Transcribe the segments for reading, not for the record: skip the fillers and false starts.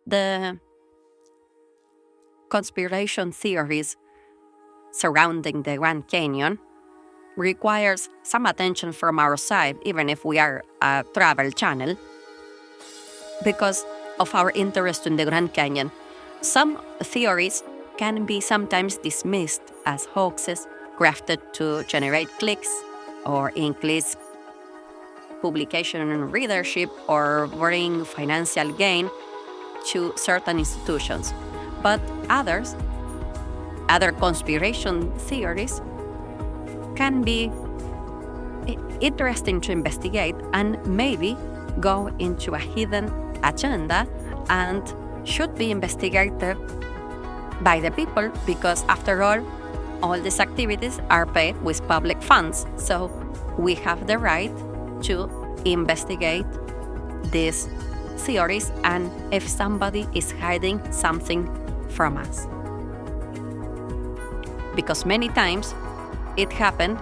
The conspiracy theories surrounding the Grand Canyon requires some attention from our side, even if we are a travel channel, because of our interest in the Grand Canyon. Some theories can be sometimes dismissed as hoaxes crafted to generate clicks or increase publication and readership or bring financial gain to certain institutions. But other conspiracy theories can be interesting to investigate and maybe go into a hidden agenda and should be investigated by the people, because after all these activities are paid with public funds. So we have the right to investigate these theories and if somebody is hiding something from us. Because many times it happened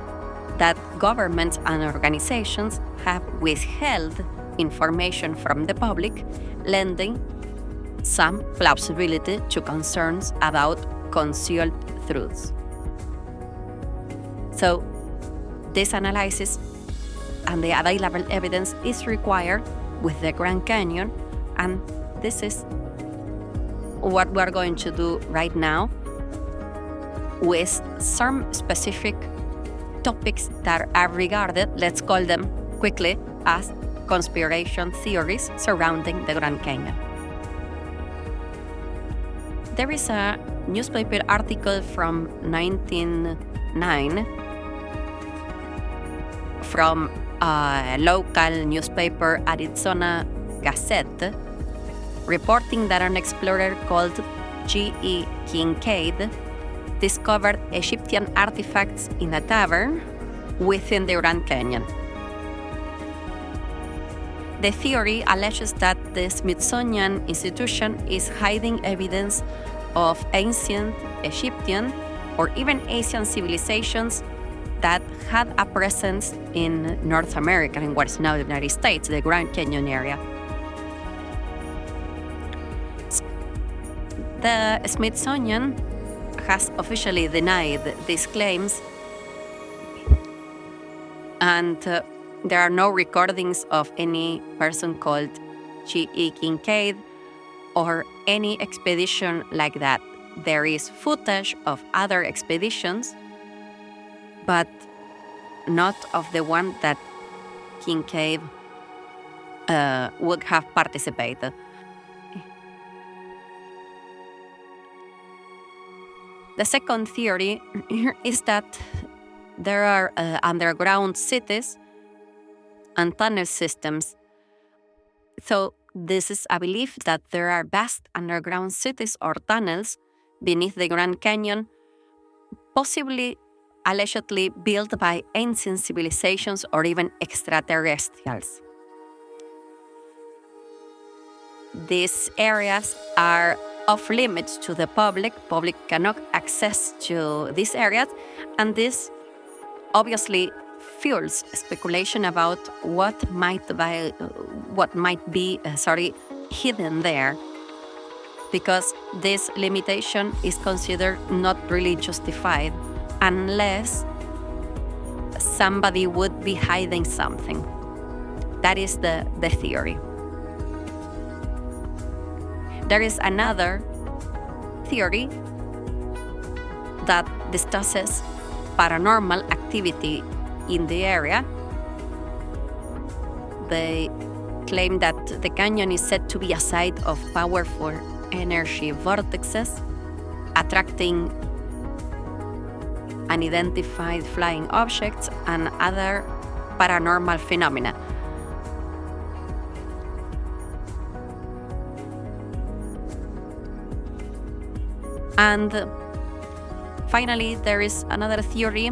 that governments and organizations have withheld information from the public, lending some plausibility to concerns about concealed truths. So, this analysis and the available evidence is required with the Grand Canyon, and this is what we're going to do right now with some specific topics that are regarded, let's call them quickly, as conspiracy theories surrounding the Grand Canyon. There is a newspaper article from 1909 from a local newspaper, Arizona Gazette, reporting that an explorer called G.E. Kincaid discovered Egyptian artifacts in a tavern within the Grand Canyon. The theory alleges that the Smithsonian institution is hiding evidence of ancient Egyptian or even Asian civilizations that had a presence in North America, in what is now the United States, the Grand Canyon area. The Smithsonian has officially denied these claims, and there are no recordings of any person called G.E. Kincaid or any expedition like that. There is footage of other expeditions, but not of the one that Kincaid would have participated. The second theory is that there are underground cities and tunnel systems. So this is a belief that there are vast underground cities or tunnels beneath the Grand Canyon, possibly allegedly built by ancient civilizations or even extraterrestrials. These areas are off limits to the public. Public cannot access to these areas, and this obviously fuels speculation about what might be hidden there, because this limitation is considered not really justified unless somebody would be hiding something. That is the theory. There is another theory that discusses paranormal activity in the area. They claim that the canyon is said to be a site of powerful energy vortexes, attracting unidentified flying objects and other paranormal phenomena. And finally, there is another theory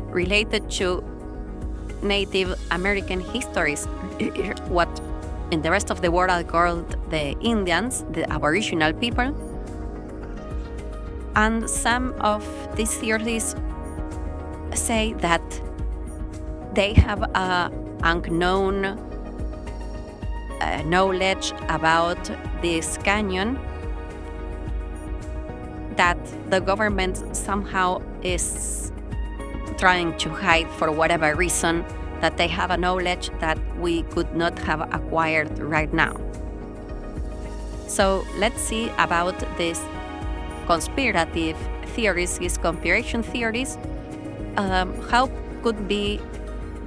related to Native American histories, what in the rest of the world are called the Indians, the Aboriginal people. And some of these theories say that they have an unknown knowledge about this canyon that the government somehow is trying to hide for whatever reason, that they have a knowledge that we could not have acquired right now. So let's see about these conspirative theories, these conspiration theories, how could be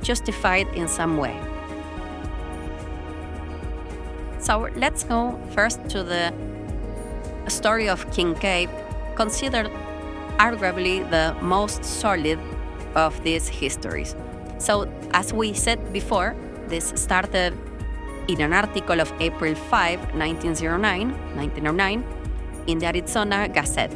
justified in some way. So let's go first to the story of Kincaid, considered arguably the most solid of these histories. So, as we said before, this started in an article of April 5, 1909, in the Arizona Gazette.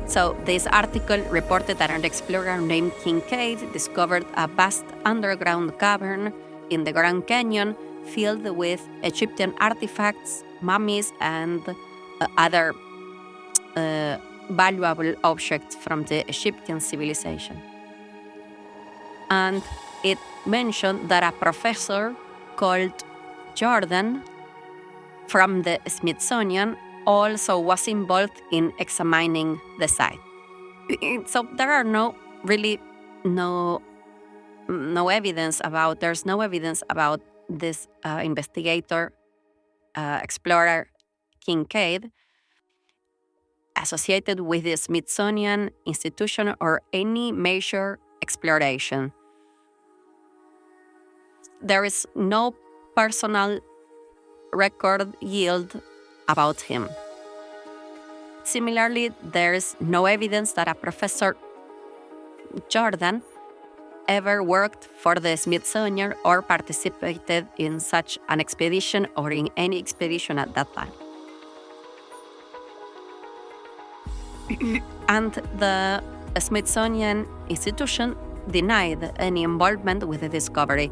So, this article reported that an explorer named Kincaid discovered a vast underground cavern in the Grand Canyon filled with Egyptian artifacts, mummies, and other valuable objects from the Egyptian civilization. And it mentioned that a professor called Jordan from the Smithsonian also was involved in examining the site. So there are no evidence about this investigator, explorer Kincaid, associated with the Smithsonian institution or any major exploration. There is no personal record yield about him. Similarly, there is no evidence that a Professor Jordan ever worked for the Smithsonian or participated in such an expedition or in any expedition at that time. And the Smithsonian institution denied any involvement with the discovery.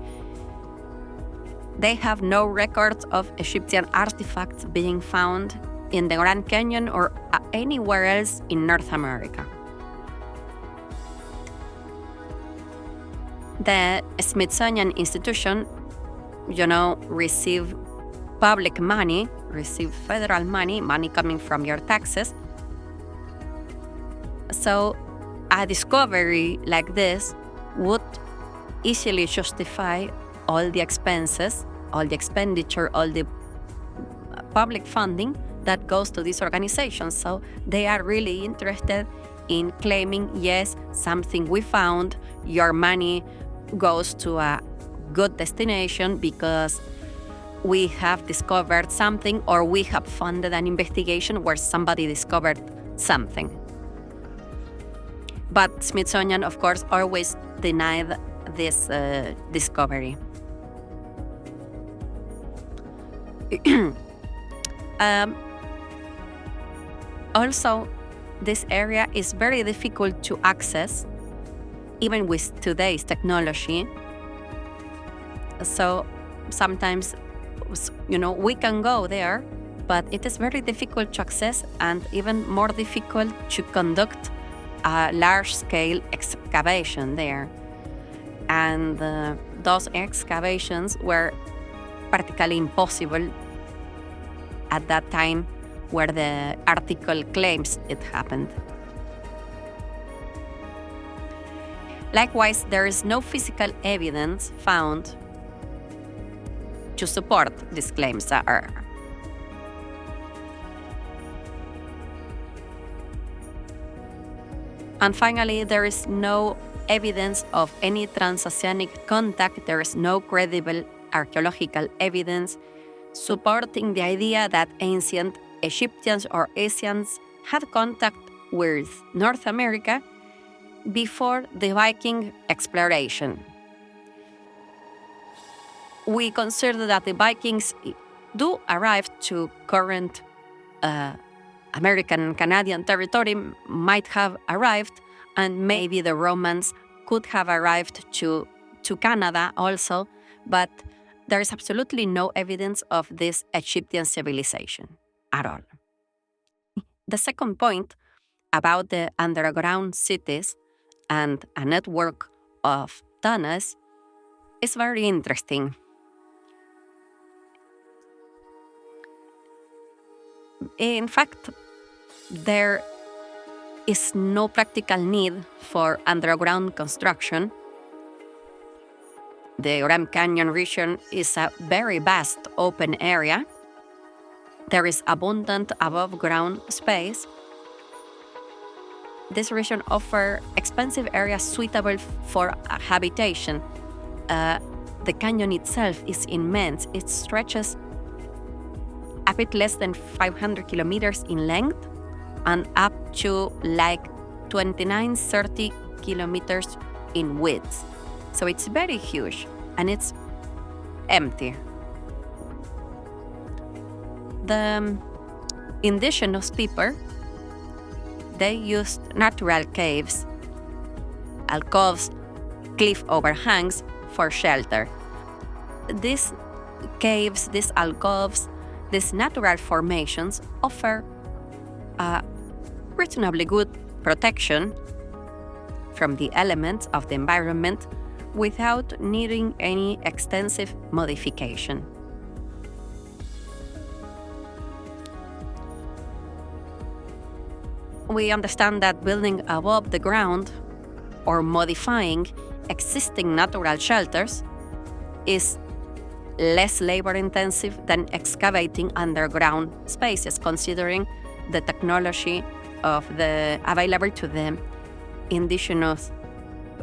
They have no records of Egyptian artifacts being found in the Grand Canyon or anywhere else in North America. The Smithsonian institution, receive public money, receive federal money coming from your taxes. So a discovery like this would easily justify all the expenses, all the expenditure, all the public funding that goes to these organizations. So they are really interested in claiming, yes, something we found, your money goes to a good destination because we have discovered something or we have funded an investigation where somebody discovered something. But Smithsonian, of course, always denied this discovery. Also, this area is very difficult to access, even with today's technology. So sometimes, we can go there, but it is very difficult to access and even more difficult to conduct a large-scale excavation there. And those excavations were practically impossible at that time where the article claims it happened. Likewise, there is no physical evidence found to support these claims. And finally, there is no evidence of any transoceanic contact. There is no credible archaeological evidence supporting the idea that ancient Egyptians or Asians had contact with North America before the Viking exploration. We consider that the Vikings do arrive to current American and Canadian territory, might have arrived, and maybe the Romans could have arrived to Canada also, but there is absolutely no evidence of this Egyptian civilization at all. The second point about the underground cities and a network of tunnels is very interesting. In fact, there is no practical need for underground construction. The Grand Canyon region is a very vast open area. There is abundant above-ground space. This region offers expansive areas suitable for habitation. The canyon itself is immense. It stretches a bit less than 500 kilometers in length and up to like 29-30 kilometers in width. So it's very huge and it's empty. The indigenous people, they used natural caves, alcoves, cliff overhangs for shelter. These caves, these alcoves, these natural formations offer reasonably good protection from the elements of the environment without needing any extensive modification. We understand that building above the ground or modifying existing natural shelters is less labor-intensive than excavating underground spaces, considering the technology available to the indigenous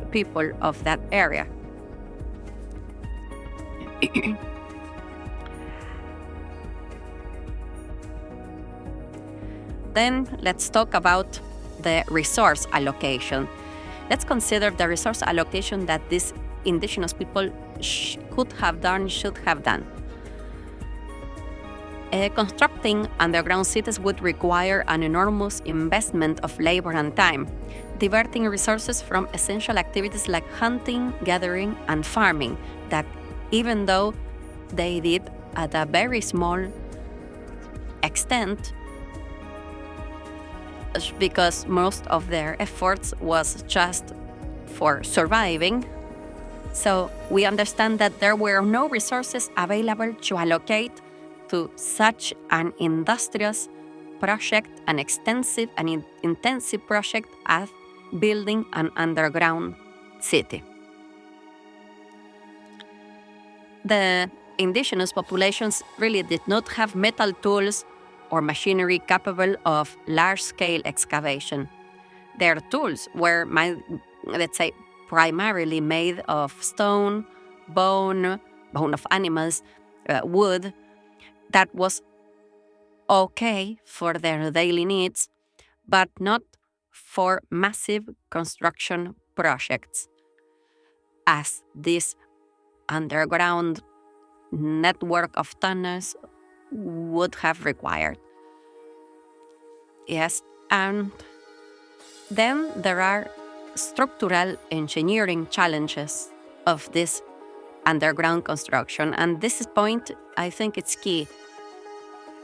people of that area. Then let's talk about the resource allocation. Let's consider the resource allocation that these indigenous people should have done. Constructing underground cities would require an enormous investment of labor and time, diverting resources from essential activities like hunting, gathering, and farming that, even though they did at a very small extent, because most of their efforts was just for surviving. So we understand that there were no resources available to allocate to such an industrious project, an extensive and intensive project as building an underground city. The indigenous populations really did not have metal tools or machinery capable of large-scale excavation. Their tools were, let's say, primarily made of stone, bone of animals, wood, that was okay for their daily needs, but not for massive construction projects, as this underground network of tunnels would have required. Yes, and then there are structural engineering challenges of this underground construction, and this point, I think it's key.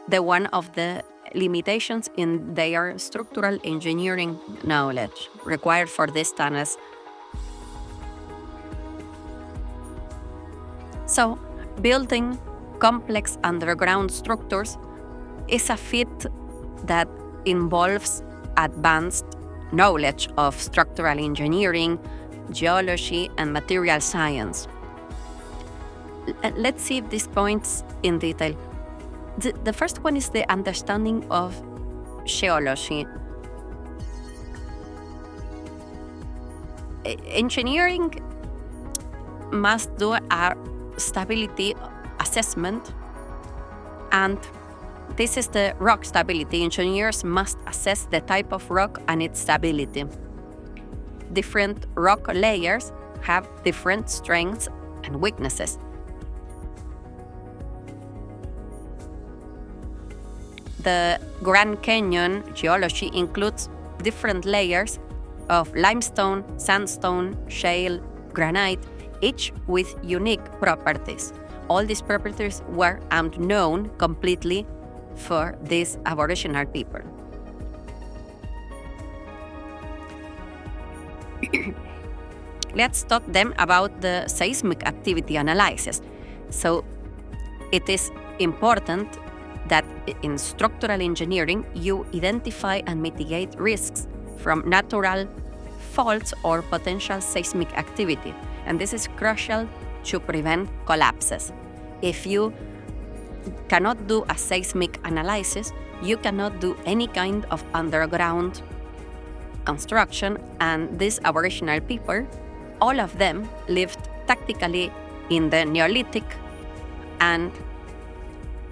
The one of the limitations in their structural engineering knowledge required for these tunnels. So, building complex underground structures is a feat that involves advanced knowledge of structural engineering, geology, and material science. Let's see these points in detail. The first one is the understanding of geology. Engineering must do a stability assessment, and this is the rock stability. Engineers must assess the type of rock and its stability. Different rock layers have different strengths and weaknesses. The Grand Canyon geology includes different layers of limestone, sandstone, shale, granite, each with unique properties. All these properties were unknown completely for these Aboriginal people. Let's talk then about the seismic activity analysis. So it is important that in structural engineering, you identify and mitigate risks from natural faults or potential seismic activity. And this is crucial to prevent collapses. If you cannot do a seismic analysis, you cannot do any kind of underground construction. And these Aboriginal people, all of them lived tactically in the Neolithic and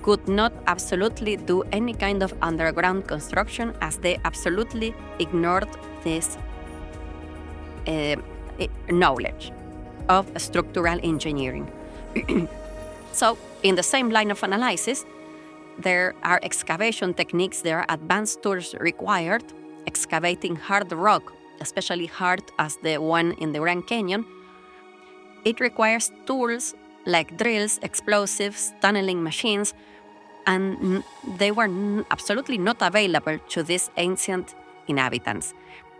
could not absolutely do any kind of underground construction, as they absolutely ignored this knowledge of structural engineering. So, in the same line of analysis, there are excavation techniques, there are advanced tools required. Excavating hard rock, especially hard as the one in the Grand Canyon, it requires tools like drills, explosives, tunneling machines, and they were absolutely not available to these ancient inhabitants.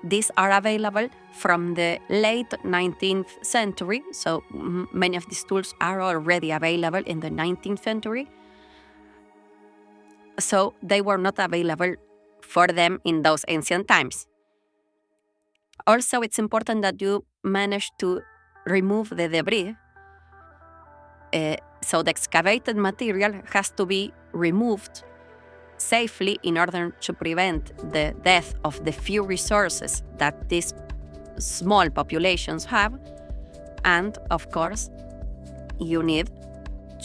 These are available from the late 19th century, so many of these tools are already available in the 19th century. So they were not available for them in those ancient times. Also, it's important that you manage to remove the debris. So the excavated material has to be removed safely in order to prevent the death of the few resources that these small populations have. And of course, you need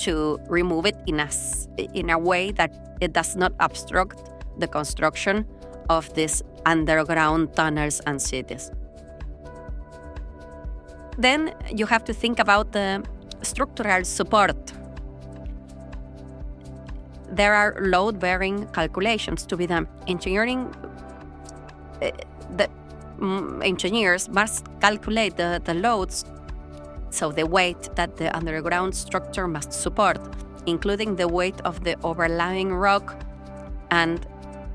to remove it in a way that it does not obstruct the construction of these underground tunnels and cities. Then you have to think about the structural support. There are load-bearing calculations to be done. Engineers must calculate the loads, so the weight that the underground structure must support, including the weight of the overlying rock and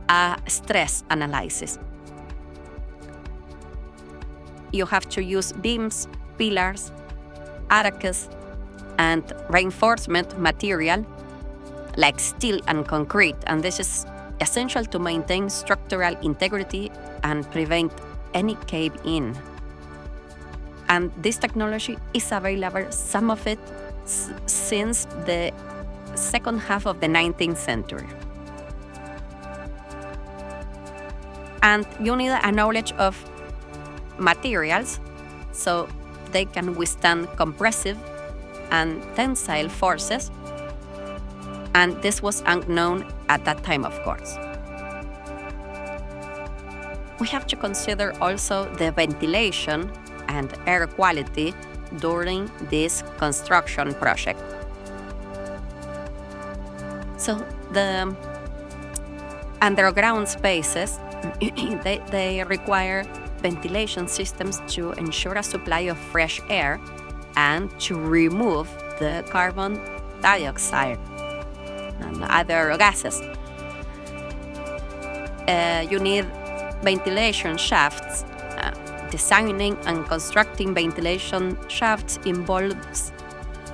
a stress analysis. You have to use beams, pillars, arches, and reinforcement material like steel and concrete, and this is essential to maintain structural integrity and prevent any cave-in. And this technology is available, some of it since the second half of the 19th century. And you need a knowledge of materials so they can withstand compressive and tensile forces. And this was unknown at that time, of course. We have to consider also the ventilation and air quality during this construction project. So the underground spaces, they require ventilation systems to ensure a supply of fresh air and to remove the carbon dioxide and other gases. You need ventilation shafts. Designing and constructing ventilation shafts involves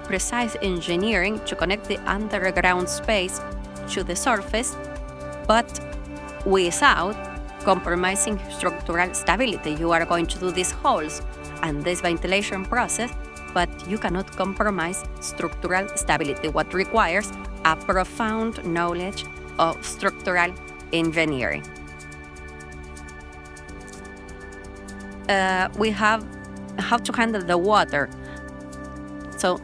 precise engineering to connect the underground space to the surface, but without compromising structural stability. You are going to do these holes and this ventilation process, but you cannot compromise structural stability, what requires a profound knowledge of structural engineering. We have how to handle the water. So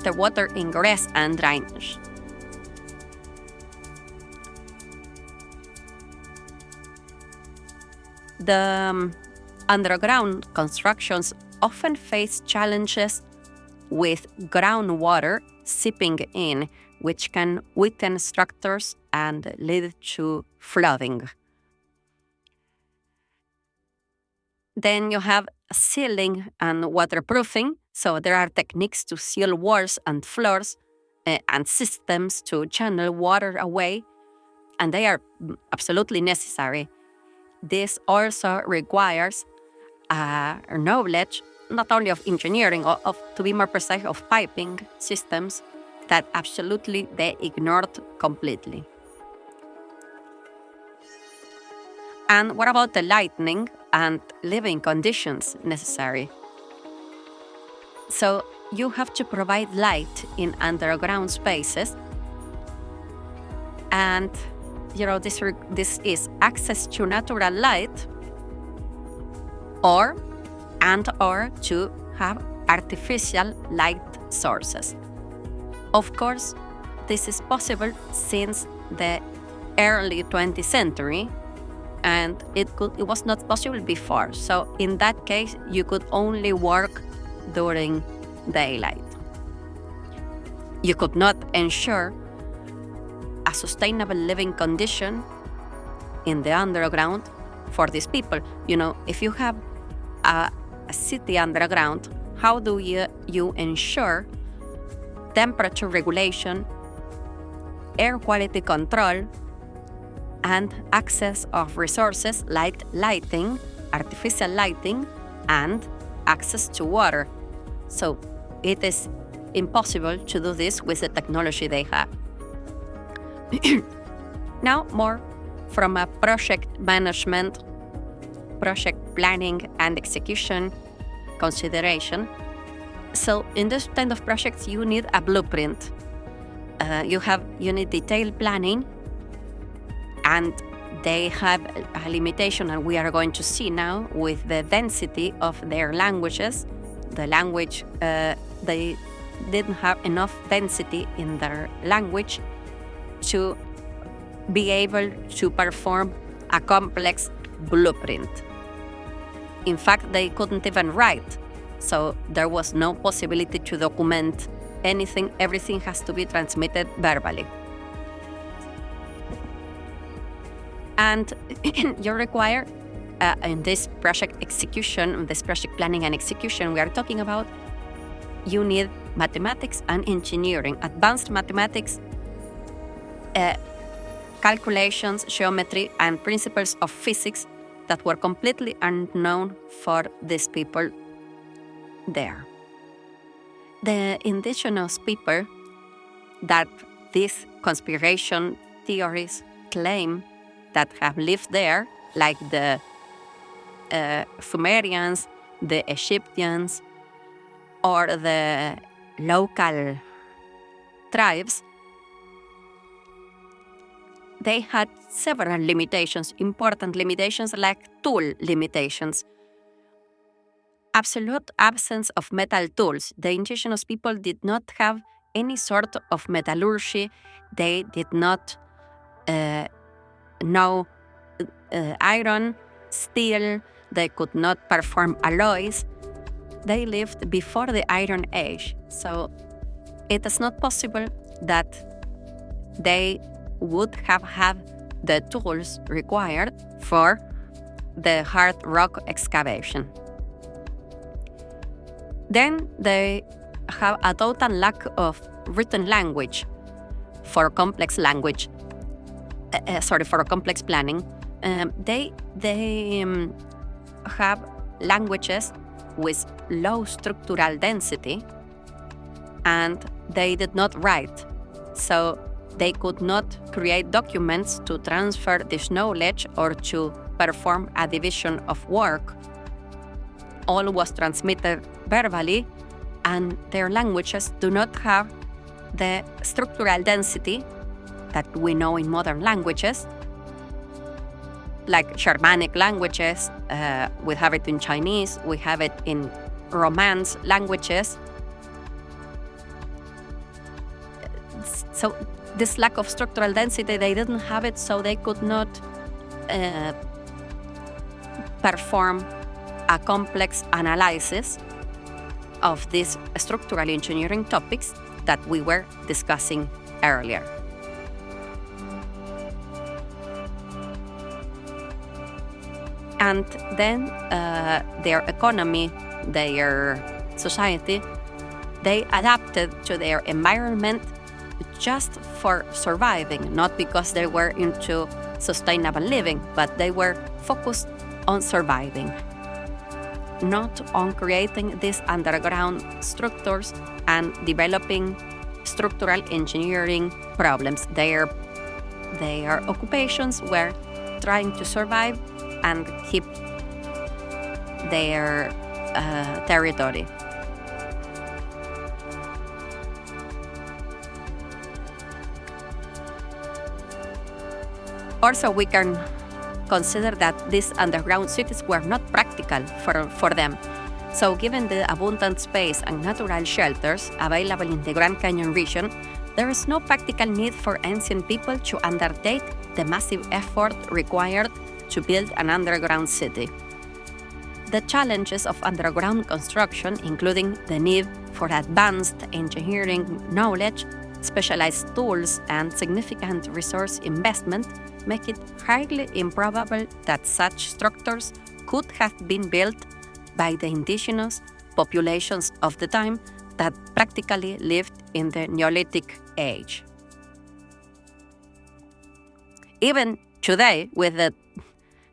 the water ingress and drainage. The underground constructions often face challenges with groundwater seeping in, which can weaken structures and lead to flooding. Then you have sealing and waterproofing. So there are techniques to seal walls and floors and systems to channel water away, and they are absolutely necessary. This also requires knowledge, not only of engineering, to be more precise, of piping systems that absolutely they ignored completely. And what about the lighting and living conditions necessary? So you have to provide light in underground spaces, and this is access to natural light, or to have artificial light sources. Of course, this is possible since the early 20th century, and it was not possible before. So in that case, you could only work during daylight. You could not ensure a sustainable living condition in the underground for these people. If you have a city underground, how do you ensure temperature regulation, air quality control, and access of resources like lighting, artificial lighting, and access to water? So it is impossible to do this with the technology they have. Now, more from a project management, project planning, and execution consideration. So in this kind of projects, you need a blueprint. You need detailed planning, and they have a limitation, and we are going to see now with the density of their languages. The language, they didn't have enough density in their language to be able to perform a complex blueprint. In fact, they couldn't even write, so there was no possibility to document anything. Everything has to be transmitted verbally. And you require, in this project execution, this project planning and execution we are talking about, you need mathematics and engineering, advanced mathematics, calculations, geometry, and principles of physics that were completely unknown for these people there. The indigenous people that these conspiration theories claim that have lived there, like the Sumerians, the Egyptians, or the local tribes, they had several limitations, important limitations like tool limitations. Absolute absence of metal tools. The indigenous people did not have any sort of metallurgy. They did not know iron, steel. They could not perform alloys. They lived before the Iron Age. So it is not possible that they would have had the tools required for the hard rock excavation. Then they have a total lack of written language for complex language. For complex planning. They have languages with low structural density, and they did not write. So they could not create documents to transfer this knowledge or to perform a division of work. All was transmitted verbally, and their languages do not have the structural density that we know in modern languages, like Germanic languages. We have it in Chinese, we have it in Romance languages. So this lack of structural density, they didn't have it, so they could not perform a complex analysis of these structural engineering topics that we were discussing earlier. And then their economy, their society, they adapted to their environment just for surviving, not because they were into sustainable living, but they were focused on surviving, not on creating these underground structures and developing structural engineering problems. Their occupations were trying to survive and keep their territory. Also, we can consider that these underground cities were not practical for them. So, given the abundant space and natural shelters available in the Grand Canyon region, there is no practical need for ancient people to undertake the massive effort required to build an underground city. The challenges of underground construction, including the need for advanced engineering knowledge, specialized tools, and significant resource investment, make it highly improbable that such structures could have been built by the indigenous populations of the time that practically lived in the Neolithic age. Even today, with the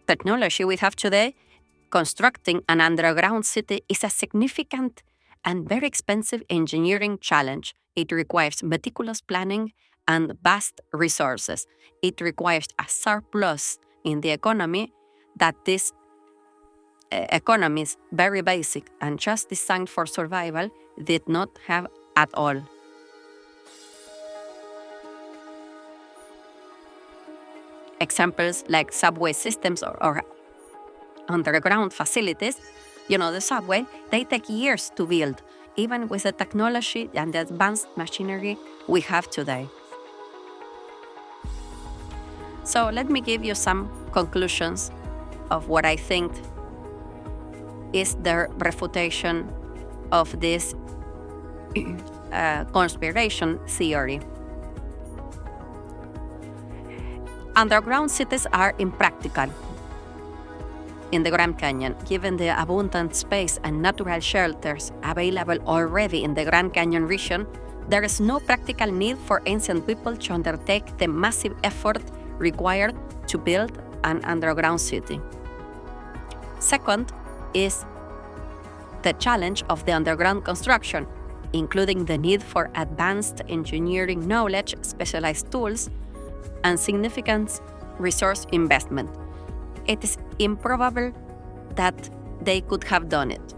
technology we have today, constructing an underground city is a significant and very expensive engineering challenge. It requires meticulous planning and vast resources. It requires a surplus in the economy that this economy is very basic and just designed for survival did not have at all. Examples like subway systems or underground facilities, the subway, they take years to build, even with the technology and the advanced machinery we have today. So let me give you some conclusions of what I think is the refutation of this conspiration theory. Underground cities are impractical in the Grand Canyon, given the abundant space and natural shelters available already in the Grand Canyon region. There is no practical need for ancient people to undertake the massive effort required to build an underground city. Second is the challenge of the underground construction, including the need for advanced engineering knowledge, specialized tools, and significant resource investment. It is improbable that they could have done it.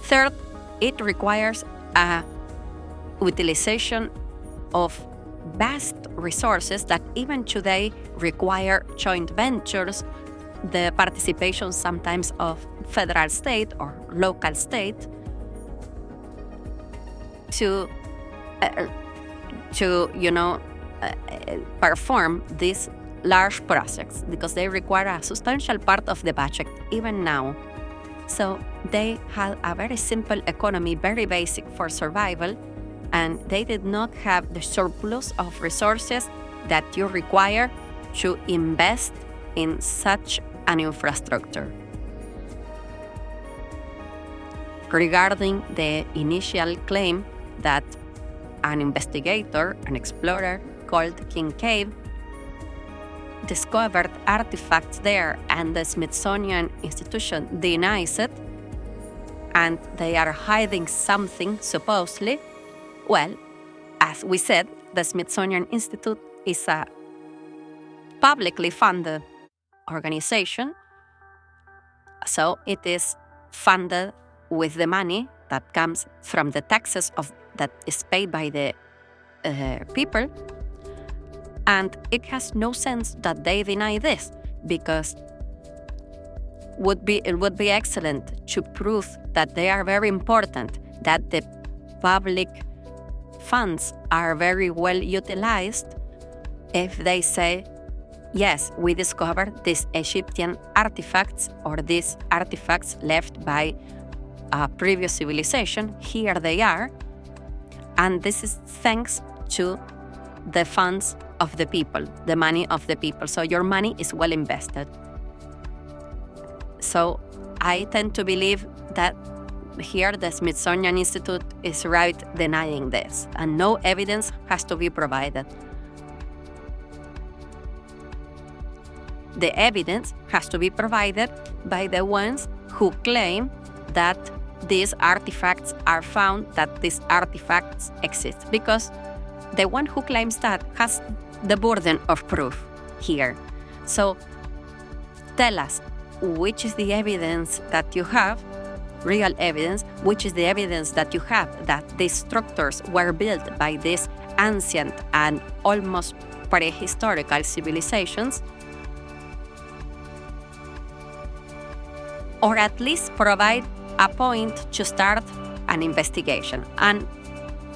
Third, it requires a utilization of vast resources that even today require joint ventures, the participation sometimes of federal state or local state to perform these large projects, because they require a substantial part of the budget even now. So they had a very simple economy, very basic for survival, and they did not have the surplus of resources that you require to invest in such an infrastructure. Regarding the initial claim that an investigator, an explorer called Kincaid, discovered artifacts there and the Smithsonian Institution denies it, and they are hiding something supposedly, well, as we said, the Smithsonian Institute is a publicly funded organization, so it is funded with the money that comes from the taxes that is paid by the people, and it has no sense that they deny this, because it would be excellent to prove that they are very important, that the public funds are very well utilized if they say, yes, we discovered these Egyptian artifacts or these artifacts left by a previous civilization. Here they are. And this is thanks to the funds of the people, the money of the people. So your money is well invested. So I tend to believe that here the Smithsonian Institute is right denying this, and no evidence has to be provided. The evidence has to be provided by the ones who claim that these artifacts are found, that these artifacts exist, because the one who claims that has the burden of proof here. So tell us, which is the evidence that you have, real evidence, which is the evidence that you have that these structures were built by these ancient and almost prehistorical civilizations, or at least provide a point to start an investigation. And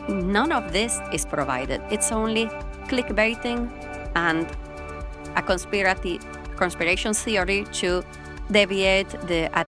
none of this is provided. It's only clickbaiting and a conspiracy theory to deviate the